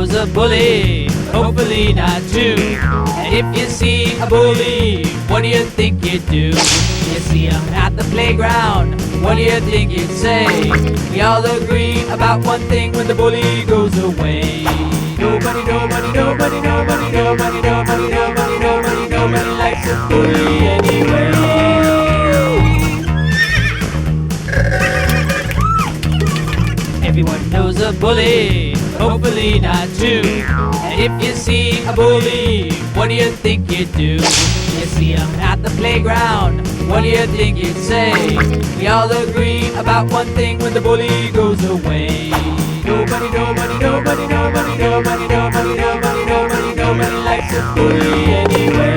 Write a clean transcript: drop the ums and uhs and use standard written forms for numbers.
knows a bully, hopefully not you. And if you see a bully, what do you think you'd do? You see him at the playground, what do you think you'd say? We all agree about one thing when the bully goes away. Nobody, nobody, nobody, nobody, nobody, nobody, nobody, nobody, nobody likes a bully anyway. Everyone knows a bully, hopefully not you. And if you see a bully, what do you think you'd do? You see him at the playground, what do you think you'd say? We all agree about one thing when the bully goes away. Nobody, nobody, nobody, nobody, nobody, nobody, nobody, nobody, nobody likes a bully anyway.